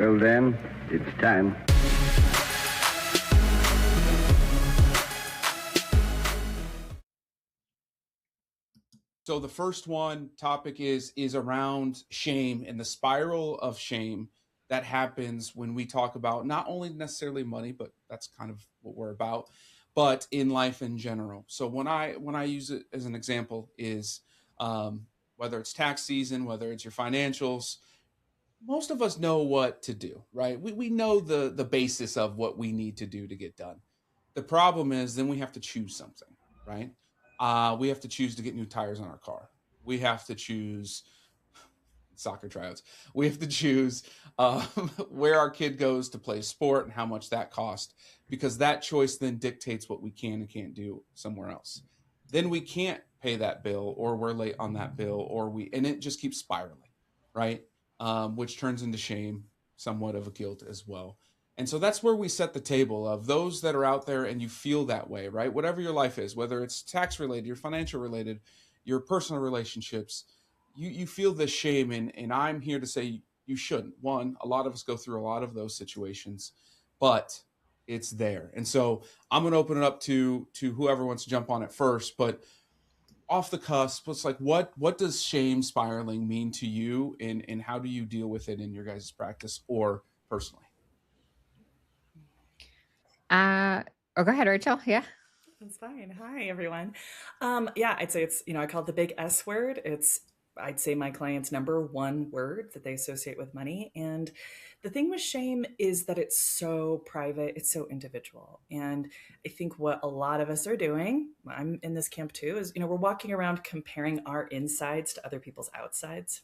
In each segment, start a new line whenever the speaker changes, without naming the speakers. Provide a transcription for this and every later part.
Well then, it's time.
So the first topic is around shame and the spiral of shame that happens when we talk about not only necessarily money, but that's kind of what we're about, but in life in general. So when I use it as an example is whether it's tax season, whether it's your financials, most of us know what to do, right? We know the basis of what we need to do to get done. The problem is then we have to choose something, right? We have to choose to get new tires on our car. We have to choose soccer tryouts. We have to choose um, where our kid goes to play sport and how much that costs, because that choice then dictates what we can and can't do somewhere else. Then we can't pay that bill, or we're late on that bill, and it just keeps spiraling, right? Which turns into shame, somewhat of a guilt as well. And so that's where we set the table of those that are out there and you feel that way, right? Whatever your life is, whether it's tax related, your financial related, your personal relationships, you feel this shame. And I'm here to say you shouldn't. One, a lot of us go through a lot of those situations, but it's there. And so I'm going to open it up to whoever wants to jump on it first, but off the cusp, it's like, what does shame spiraling mean to you, and how do you deal with it in your guys' practice or personally?
Go ahead, Rachel. Yeah.
That's fine. Hi, everyone. I'd say it's, I call it the big S word. I'd say my client's number one word that they associate with money. And the thing with shame is that it's so private, it's so individual. And I think what a lot of us are doing, I'm in this camp too, is, we're walking around comparing our insides to other people's outsides.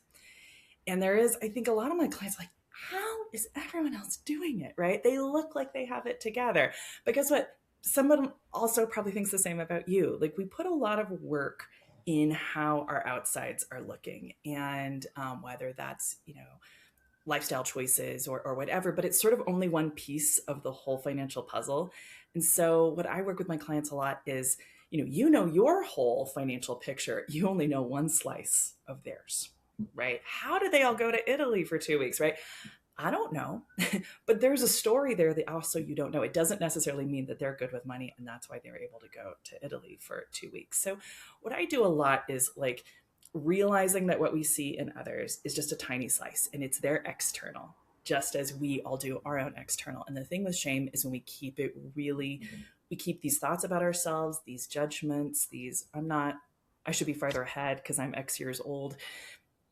And there is, I think a lot of my clients like, how is everyone else doing it, right? They look like they have it together. But guess what? Someone also probably thinks the same about you. Like, we put a lot of work in how our outsides are looking, and whether that's, lifestyle choices or whatever, but it's sort of only one piece of the whole financial puzzle. And so what I work with my clients a lot is, your whole financial picture, you only know one slice of theirs, right? How did they all go to Italy for 2 weeks, right? I don't know, but there's a story there that also you don't know. It doesn't necessarily mean that they're good with money, and that's why they're able to go to Italy for 2 weeks. So what I do a lot is like realizing that what we see in others is just a tiny slice, and it's their external, just as we all do our own external. And the thing with shame is when we keep it really, we keep these thoughts about ourselves, these judgments, I should be farther ahead because I'm X years old.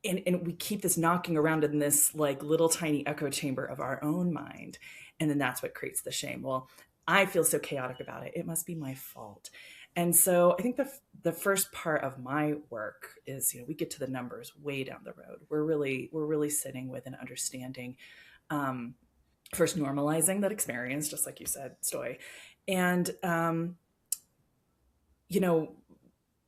And we keep this knocking around in this like little tiny echo chamber of our own mind. And then that's what creates the shame. Well, I feel so chaotic about it. It must be my fault. And so I think the first part of my work is, we get to the numbers way down the road. We're really sitting with an understanding, first normalizing that experience, just like you said, Stoy. And,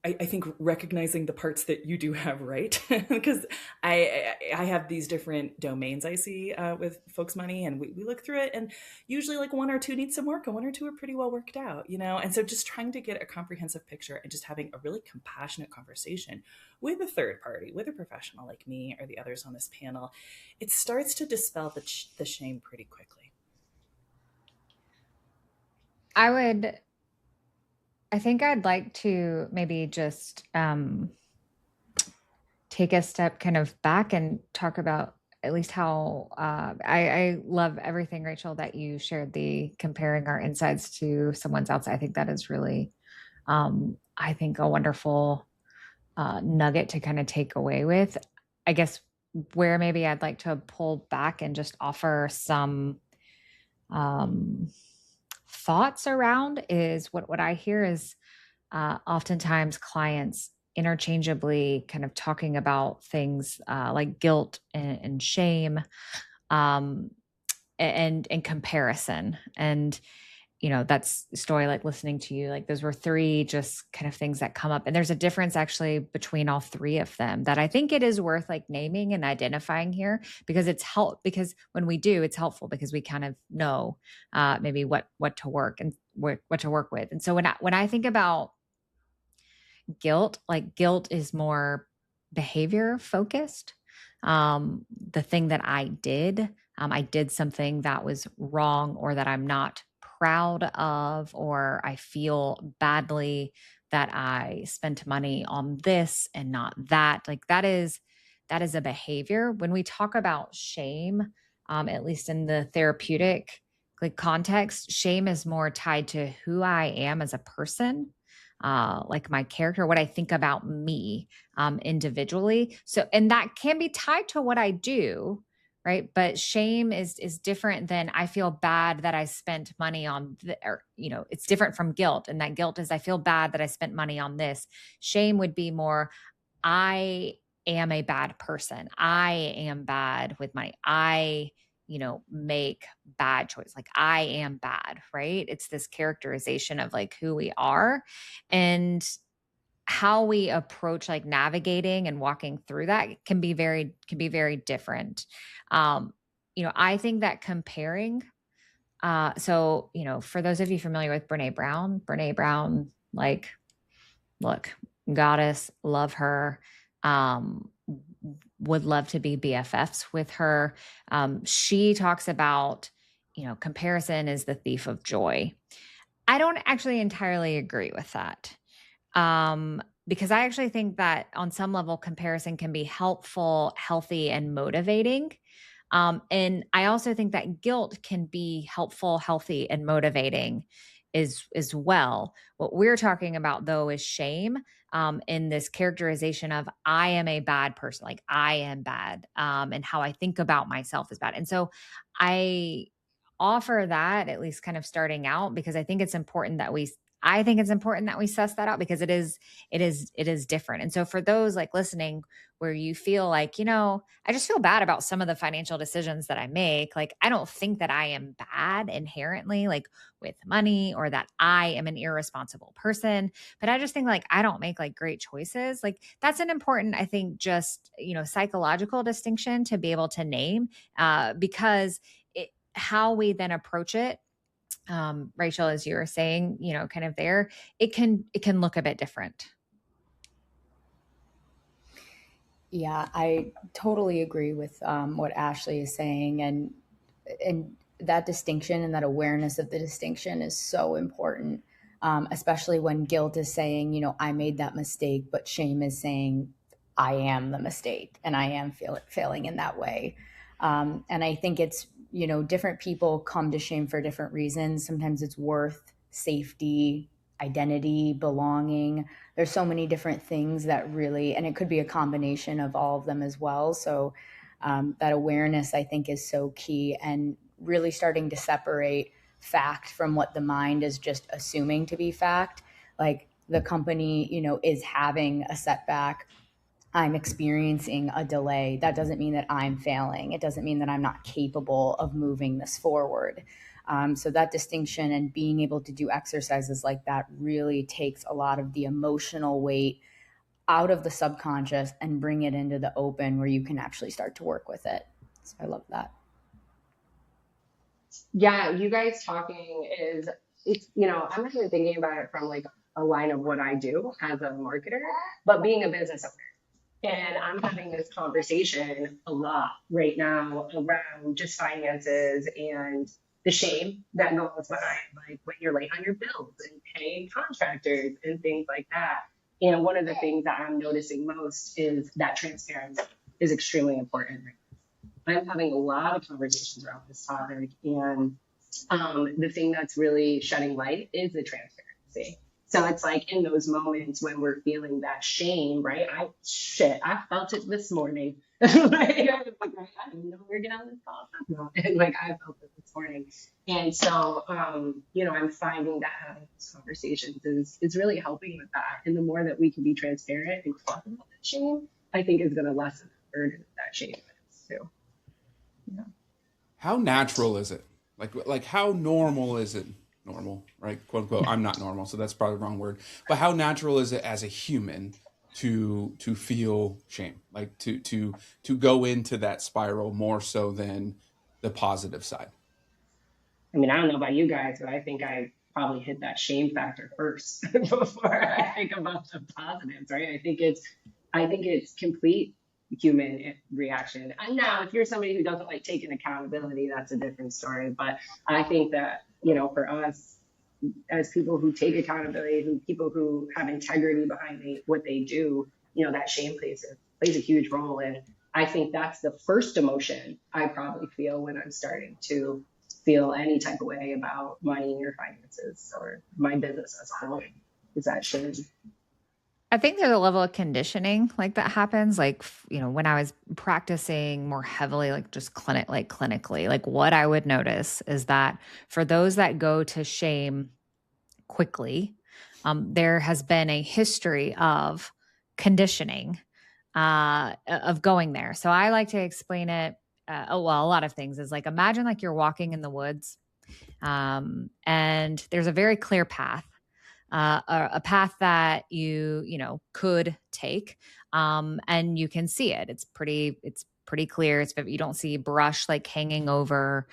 I think recognizing the parts that you do have right, because I have these different domains I see with folks' money, and we look through it, and usually like one or two need some work and one or two are pretty well worked out, and so just trying to get a comprehensive picture and just having a really compassionate conversation with a third party, with a professional like me or the others on this panel, it starts to dispel the shame pretty quickly.
I think I'd like to maybe just take a step kind of back and talk about at least how I love everything, Rachel, that you shared, the comparing our insides to someone's outside. I think that is really, I think, a wonderful nugget to kind of take away with. I guess where maybe I'd like to pull back and just offer some thoughts around is what I hear is oftentimes clients interchangeably kind of talking about things like guilt and shame and comparison. And, that's Story, like listening to you, like those were three just kind of things that come up. And there's a difference actually between all three of them that I think it is worth like naming and identifying here, because because when we do, it's helpful because we kind of know maybe what to work and what to work with. And so when I think about guilt, like guilt is more behavior focused. The thing that I did I did something that was wrong or that I'm not proud of, or I feel badly that I spent money on this and not that. Like that is a behavior. When we talk about shame, at least in the therapeutic like context, shame is more tied to who I am as a person, like my character, what I think about me individually. So, and that can be tied to what I do, right? But shame is different than I feel bad that I spent money on, or it's different from guilt. And that guilt is I feel bad that I spent money on this. Shame would be more I am a bad person. I am bad with money. I make bad choices. Like I am bad, right? It's this characterization of like who we are and how we approach like navigating and walking through that can be very different. I think that comparing, so, for those of you familiar with Brene Brown, like, look, goddess, love her. Would love to be BFFs with her. She talks about, comparison is the thief of joy. I don't actually entirely agree with that. Because I actually think that on some level, comparison can be helpful, healthy, and motivating. And I also think that guilt can be helpful, healthy, and motivating as well. What we're talking about though is shame, in this characterization of I am a bad person, like I am bad, and how I think about myself is bad. And so I offer that at least kind of starting out, because I think it's important that we suss that out, because it is different. And so for those like listening where you feel like, I just feel bad about some of the financial decisions that I make. Like, I don't think that I am bad inherently, like with money, or that I am an irresponsible person, but I just think like, I don't make like great choices. Like that's an important, I think, just, psychological distinction to be able to name, because how we then approach it, Rachel, as you were saying, kind of there, it can look a bit different.
Yeah, I totally agree with what Ashley is saying, and that distinction and that awareness of the distinction is so important, especially when guilt is saying, I made that mistake, but shame is saying, I am the mistake and I am failing in that way. And I think it's, different people come to shame for different reasons. Sometimes it's worth, safety, identity, belonging. There's so many different things that really, and it could be a combination of all of them as well. So that awareness, I think, is so key, and really starting to separate fact from what the mind is just assuming to be fact. Like the company, is having a setback. I'm experiencing a delay. That doesn't mean that I'm failing. It doesn't mean that I'm not capable of moving this forward. So that distinction and being able to do exercises like that really takes a lot of the emotional weight out of the subconscious and bring it into the open, where you can actually start to work with it. So I love that.
Yeah, you guys talking it's, I'm not even thinking about it from like a line of what I do as a marketer, but being a business owner. And I'm having this conversation a lot right now around just finances and the shame that goes behind, like when you're late on your bills and paying contractors and things like that. And one of the things that I'm noticing most is that transparency is extremely important. I'm having a lot of conversations around this topic, and the thing that's really shedding light is the transparency. So it's like in those moments when we're feeling that shame, right? I felt it this morning. Like, I didn't know we were getting on this call. And like I felt it this morning. And so, I'm finding that having these conversations is really helping with that. And the more that we can be transparent and talk about that shame, I think is going to lessen the burden of that shame too. Yeah.
How natural is it? Like how normal is it? Normal, right? Quote unquote. I'm not normal, so that's probably the wrong word. But how natural is it as a human to feel shame, like to go into that spiral more so than the positive side?
I mean, I don't know about you guys, but I think I probably hit that shame factor first before I think about the positives, right? I think it's complete human reaction. And now, if you're somebody who doesn't like taking accountability, that's a different story. But I think that, for us, as people who take accountability, people who have integrity behind what they do, that shame plays a huge role. And I think that's the first emotion I probably feel when I'm starting to feel any type of way about money or finances or my business as a whole, is that shame.
I think there's a level of conditioning like that happens. Like, when I was practicing more heavily, like just clinically, like what I would notice is that for those that go to shame quickly, there has been a history of conditioning of going there. So I like to explain it. A lot of things is like, imagine like you're walking in the woods, and there's a very clear path. A path that you could take, and you can see it. It's pretty clear. You don't see brush like hanging over.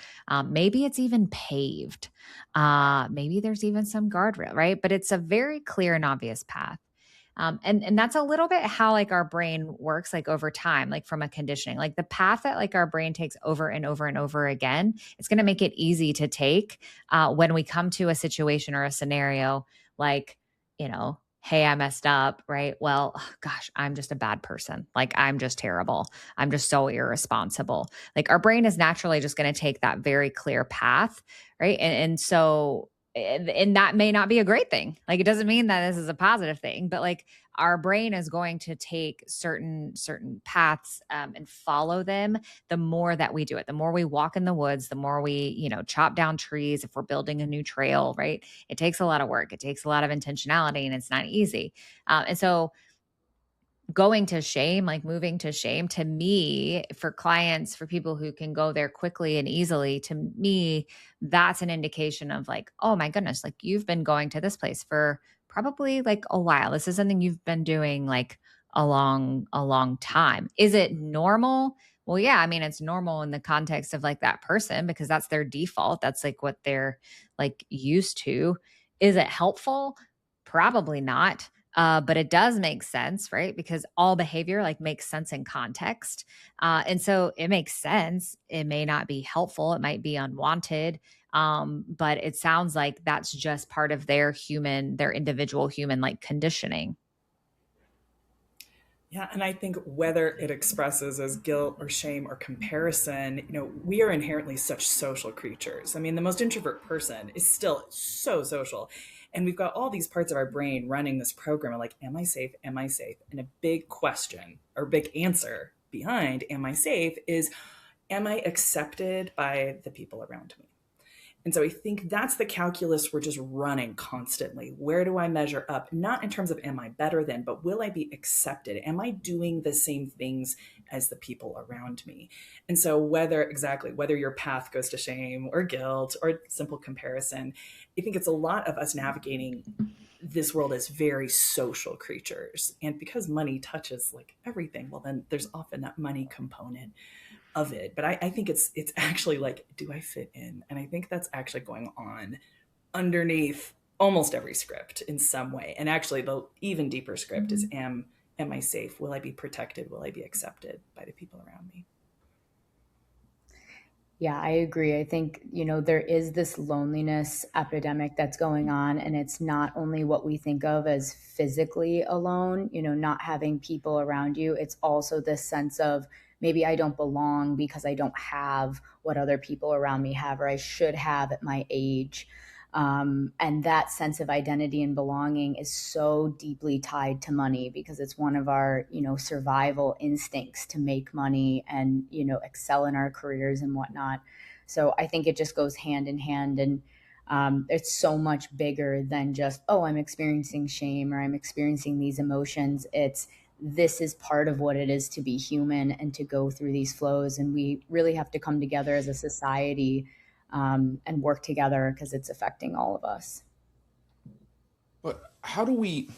Maybe it's even paved. Maybe there's even some guardrail, right? But it's a very clear and obvious path. And that's a little bit how like our brain works, like over time, like from a conditioning, like the path that like our brain takes over and over and over again, it's going to make it easy to take when we come to a situation or a scenario like, hey, I messed up, right? Well, gosh, I'm just a bad person. Like, I'm just terrible. I'm just so irresponsible. Like, our brain is naturally just going to take that very clear path, right? And so, and that may not be a great thing. Like, it doesn't mean that this is a positive thing, but like our brain is going to take certain paths and follow them. The more that we do it, the more we walk in the woods, the more we, chop down trees. If we're building a new trail, right? It takes a lot of work. It takes a lot of intentionality, and it's not easy. And so going to shame, like moving to shame, to me, for clients, for people who can go there quickly and easily, to me, that's an indication of like, oh my goodness, like you've been going to this place for probably like a while. This is something you've been doing like a long time. Is it normal? Well, yeah, I mean, it's normal in the context of like that person because that's their default. That's like what they're like used to. Is it helpful? Probably not. But it does make sense, right? Because all behavior like makes sense in context. And so it makes sense. It may not be helpful. It might be unwanted. But it sounds like that's just part of their individual human like conditioning.
Yeah, and I think whether it expresses as guilt or shame or comparison, we are inherently such social creatures. I mean, the most introvert person is still so social. And we've got all these parts of our brain running this program of like, am I safe? Am I safe? And a big question or big answer behind am I safe is, am I accepted by the people around me? And so I think that's the calculus we're just running constantly. Where do I measure up? Not in terms of am I better than, but will I be accepted? Am I doing the same things as the people around me? And so whether your path goes to shame or guilt or simple comparison, I think it's a lot of us navigating this world as very social creatures. And because money touches like everything, well, then there's often that money component of it. But I think it's actually like, do I fit in? And I think that's actually going on underneath almost every script in some way. And actually the even deeper script is, am I safe? Will I be protected? Will I be accepted by the people around me?
Yeah, I agree. I think, there is this loneliness epidemic that's going on, and it's not only what we think of as physically alone, not having people around you. It's also this sense of maybe I don't belong because I don't have what other people around me have, or I should have at my age. And that sense of identity and belonging is so deeply tied to money because it's one of our, survival instincts to make money and, excel in our careers and whatnot. So I think it just goes hand in hand. And it's so much bigger than just, oh, I'm experiencing shame or I'm experiencing these emotions. This is part of what it is to be human and to go through these flows. And we really have to come together as a society and work together because it's affecting all of us.
But how do we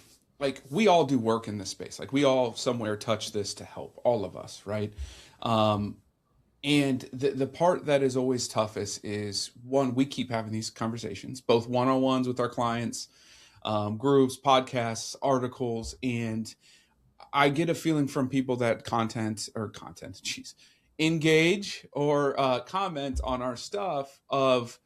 all do work in this space. Like we all somewhere touch this to help, all of us, right? And the part that is always toughest is one, we keep having these conversations, both one-on-ones with our clients, groups, podcasts, articles, and I get a feeling from people that engage or comment on our stuff of,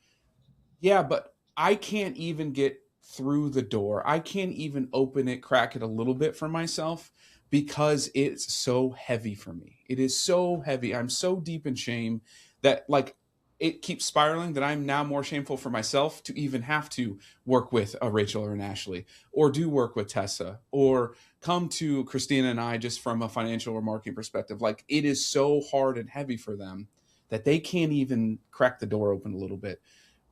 yeah, but I can't even get through the door. I can't even open it, crack it a little bit for myself because it's so heavy for me. It is so heavy. I'm so deep in shame that like it keeps spiraling that I'm now more shameful for myself to even have to work with a Rachel or an Ashley or do work with Tessa or come to Kristina and I just from a financial or marketing perspective. Like it is so hard and heavy for them that they can't even crack the door open a little bit.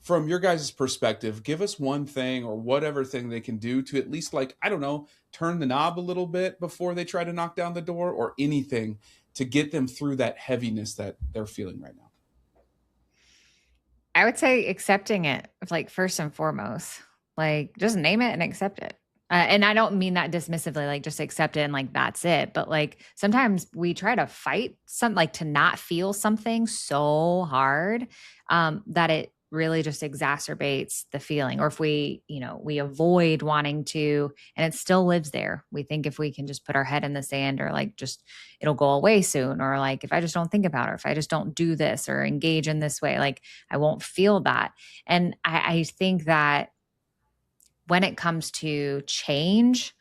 From your guys' perspective, give us one thing or whatever thing they can do to at least, like, I don't know, turn the knob a little bit before they try to knock down the door, or anything to get them through that heaviness that they're feeling right now.
I would say accepting it, like first and foremost, like just name it and accept it. And I don't mean that dismissively, like just accept it and like that's it. But like sometimes we try to fight like to not feel something so hard that it really just exacerbates the feeling. Or if we, we avoid wanting to, and it still lives there. We think if we can just put our head in the sand or like just it'll go away soon. Or like if I just don't think about it, or if I just don't do this or engage in this way, like I won't feel that. And I think that when it comes to change,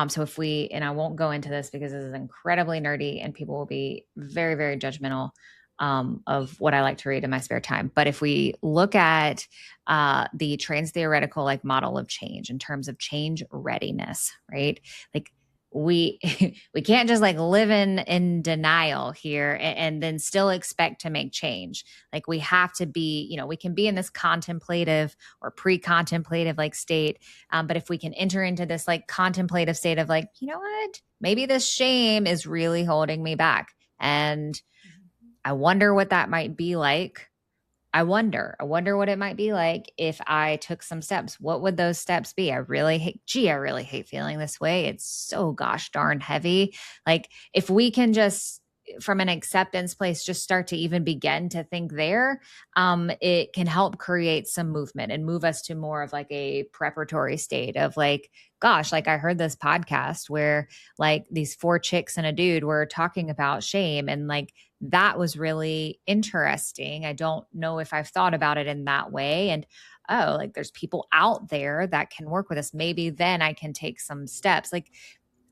so if we, and I won't go into this because this is incredibly nerdy and people will be very, very judgmental of what I like to read in my spare time. But if we look at the trans-theoretical like model of change in terms of change readiness, right? Like we we can't just like live in denial here and then still expect to make change. Like we have to be, we can be in this contemplative or pre-contemplative like state. But if we can enter into this like contemplative state of like, you know what, maybe this shame is really holding me back. And I wonder what that might be like. I wonder what it might be like if I took some steps. What would those steps be? I really hate feeling this way. It's so gosh darn heavy. Like if we can just from an acceptance place, just start to even begin to think there, it can help create some movement and move us to more of like a preparatory state of like, gosh, like I heard this podcast where like these 4 chicks and a dude were talking about shame and like, that was really interesting. I don't know if I've thought about it in that way. And oh, like there's people out there that can work with us. Maybe then I can take some steps. Like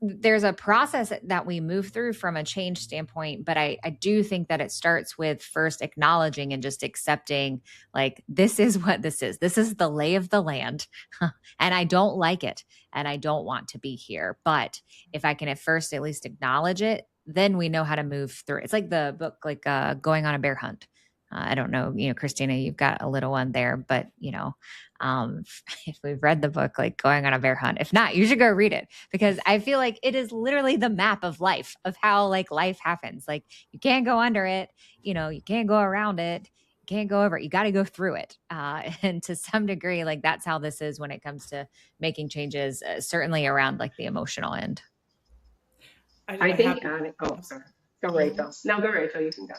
there's a process that we move through from a change standpoint, but I do think that it starts with first acknowledging and just accepting like, this is what this is. This is the lay of the land and I don't like it and I don't want to be here. But if I can at first at least acknowledge it, then we know how to move through it. It's like the book, like Going on a Bear Hunt. I don't know, Kristina, you've got a little one there, but if we've read the book, like Going on a Bear Hunt, if not, you should go read it because I feel like it is literally the map of life, of how like life happens. Like you can't go under it, you can't go around it, you can't go over it, you got to go through it. And to some degree, like that's how this is when it comes to making changes, certainly around like the emotional end.
I think, sorry. Go Rachel. No, go Rachel, you can go.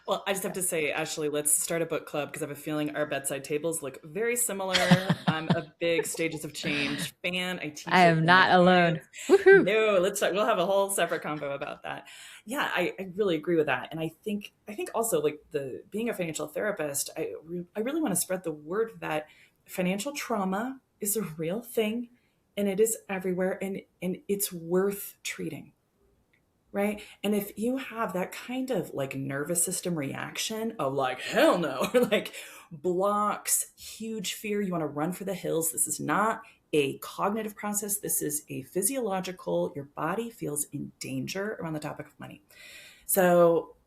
Well, I just have to say, Ashley, let's start a book club because I have a feeling our bedside tables look very similar. I'm a big Stages of Change fan. I
am not alone.
No, let's talk. We'll have a whole separate convo about that. Yeah, I really agree with that. And I think also like being a financial therapist, I really want to spread the word that financial trauma is a real thing and it is everywhere and it's worth treating. Right. And if you have that kind of like nervous system reaction of like, hell no, or like blocks, huge fear, you want to run for the hills. This is not a cognitive process. This is a physiological, your body feels in danger around the topic of money. So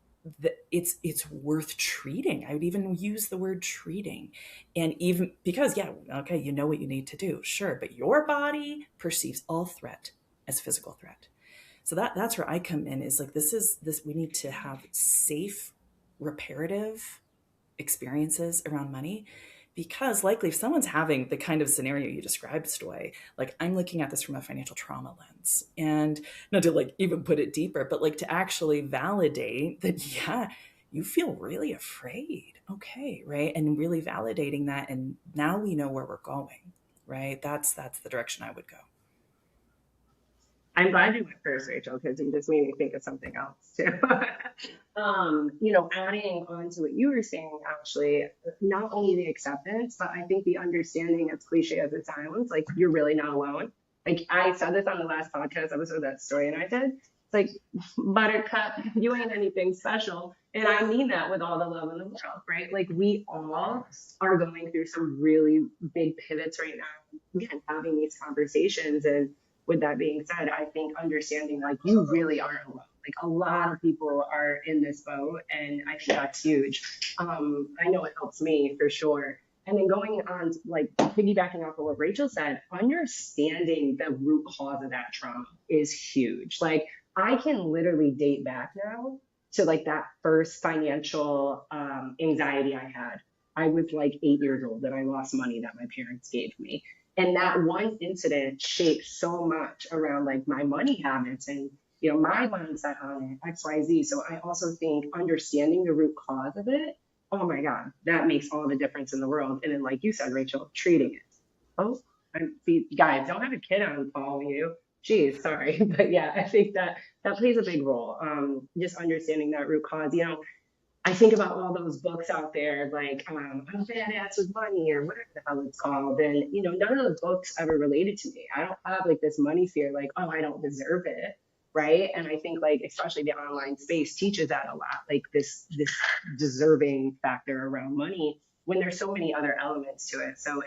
it's worth treating. I would even use the word treating. And even because, yeah, okay, you know what you need to do. Sure. But your body perceives all threat as physical threat. So that's where I come in is like, we need to have safe, reparative experiences around money because likely if someone's having the kind of scenario you described, Stoy, like I'm looking at this from a financial trauma lens and not to like even put it deeper, but like to actually validate that, yeah, you feel really afraid. Okay. Right. And really validating that. And now we know where we're going, right? That's the direction I would go.
I'm glad you went first, Rachel, because you just made me think of something else too. Adding on to what you were saying, Ashley, not only the acceptance, but I think the understanding, as cliche as it sounds, like you're really not alone. Like I said this on the last podcast episode that Story and I did. It's like, Buttercup, you ain't anything special. And I mean that with all the love in the world, right? Like we all are going through some really big pivots right now. Again, having these conversations. And with that being said, I think understanding like you really aren't alone. Like a lot of people are in this boat, and I think that's huge. I know it helps me for sure. And then going on, like piggybacking off of what Rachel said, understanding the root cause of that trauma is huge. Like I can literally date back now to like that first financial anxiety I had. I was like 8 years old and I lost money that my parents gave me. And that one incident shaped so much around like my money habits and, my mindset on it, XYZ. So I also think understanding the root cause of it, oh my God, that makes all the difference in the world. And then like you said, Rachel, treating it. Oh, guys, don't have a kid on following you. Geez, sorry. But yeah, I think that plays a big role. Just understanding that root cause, I think about all those books out there, like I'm a badass with money or whatever the hell it's called. And, none of those books ever related to me. I don't have like this money fear, like, oh, I don't deserve it. Right. And I think like, especially the online space teaches that a lot, like this deserving factor around money when there's so many other elements to it. So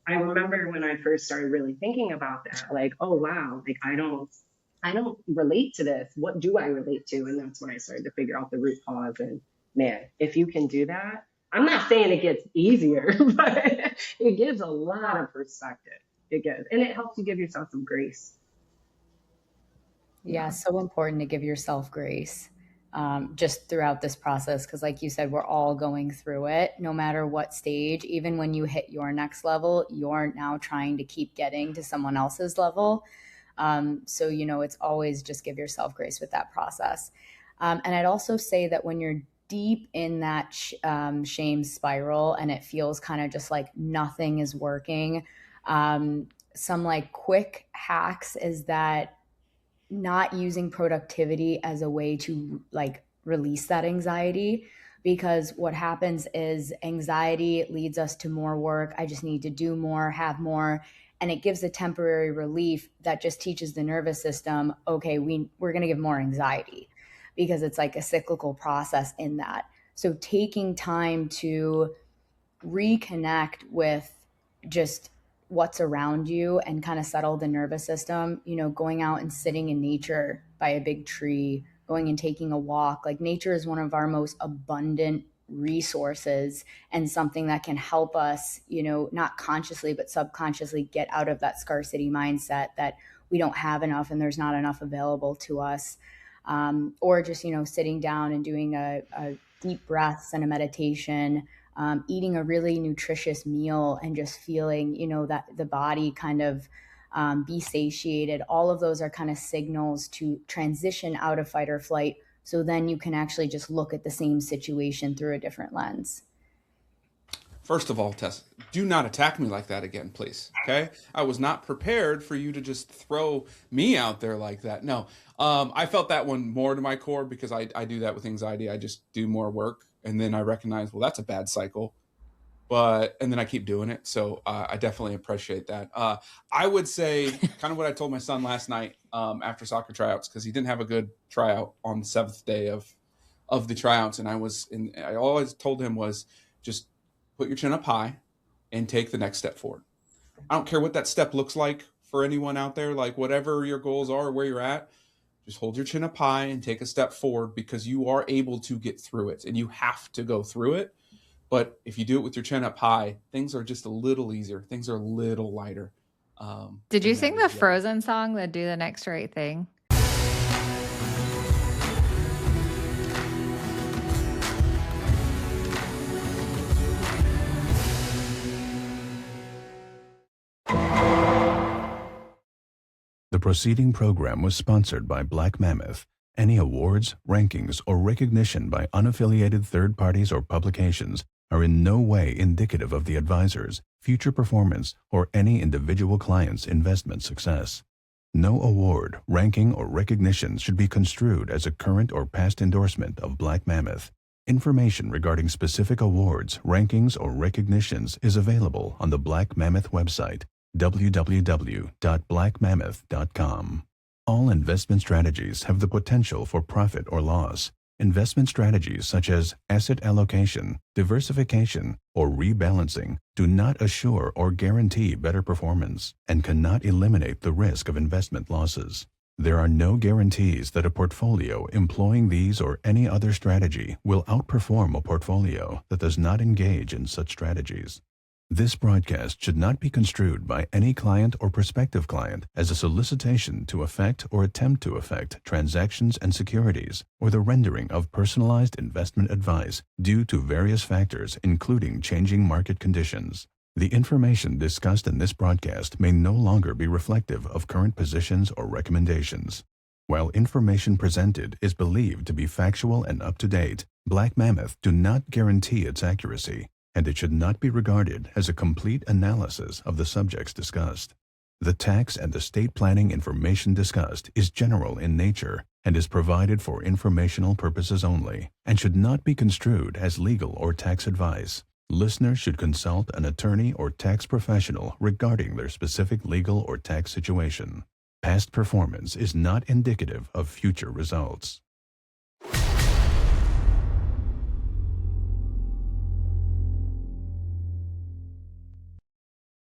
I remember when I first started really thinking about that, like, oh, wow, like I don't relate to this. What do I relate to? And that's when I started to figure out the root cause. And man, if you can do that, I'm not saying it gets easier, but it gives a lot of perspective. It gives, and it helps you give yourself some grace.
Yeah, so important to give yourself grace just throughout this process. Because like you said, we're all going through it, no matter what stage. Even when you hit your next level, you're now trying to keep getting to someone else's level. So, it's always just give yourself grace with that process. And I'd also say that when you're deep in that shame spiral and it feels kind of just like nothing is working, some like quick hacks is that not using productivity as a way to like release that anxiety, because what happens is anxiety leads us to more work. I just need to do more, have more. And it gives a temporary relief that just teaches the nervous system, okay, we're going to give more anxiety, because it's like a cyclical process in that. So taking time to reconnect with just what's around you and kind of settle the nervous system, going out and sitting in nature by a big tree, going and taking a walk. Like nature is one of our most abundant resources and something that can help us, not consciously, but subconsciously get out of that scarcity mindset that we don't have enough and there's not enough available to us. Or just, sitting down and doing a deep breaths and a meditation, eating a really nutritious meal and just feeling, that the body kind of be satiated. All of those are kind of signals to transition out of fight or flight. So then you can actually just look at the same situation through a different lens.
First of all, Tessa, do not attack me like that again, please. Okay? I was not prepared for you to just throw me out there like that. No, I felt that one more to my core because I do that with anxiety. I just do more work. And then I recognize, well, that's a bad cycle. And then I keep doing it. So I definitely appreciate that. I would say kind of what I told my son last night after soccer tryouts, because he didn't have a good tryout on the 7th day of the tryouts. And I always told him was just put your chin up high and take the next step forward. I don't care what that step looks like for anyone out there, like whatever your goals are, where you're at, just hold your chin up high and take a step forward, because you are able to get through it and you have to go through it. But if you do it with your chin up high, things are just a little easier. Things are a little lighter.
Did you sing the Frozen song, the Do the Next Right Thing?
The preceding program was sponsored by Black Mammoth. Any awards, rankings, or recognition by unaffiliated third parties or publications are in no way indicative of the advisor's future performance or any individual client's investment success. No award, ranking, or recognition should be construed as a current or past endorsement of Black Mammoth. Information regarding specific awards, rankings, or recognitions is available on the Black Mammoth website, www.blackmammoth.com. All investment strategies have the potential for profit or loss. Investment strategies such as asset allocation, diversification, or rebalancing do not assure or guarantee better performance and cannot eliminate the risk of investment losses. There are no guarantees that a portfolio employing these or any other strategy will outperform a portfolio that does not engage in such strategies. This broadcast should not be construed by any client or prospective client as a solicitation to affect or attempt to affect transactions and securities or the rendering of personalized investment advice due to various factors including changing market conditions. The information discussed in this broadcast may no longer be reflective of current positions or recommendations. While information presented is believed to be factual and up-to-date, Black Mammoth do not guarantee its accuracy, and it should not be regarded as a complete analysis of the subjects discussed. The tax and estate planning information discussed is general in nature and is provided for informational purposes only and should not be construed as legal or tax advice. Listeners should consult an attorney or tax professional regarding their specific legal or tax situation. Past performance is not indicative of future results.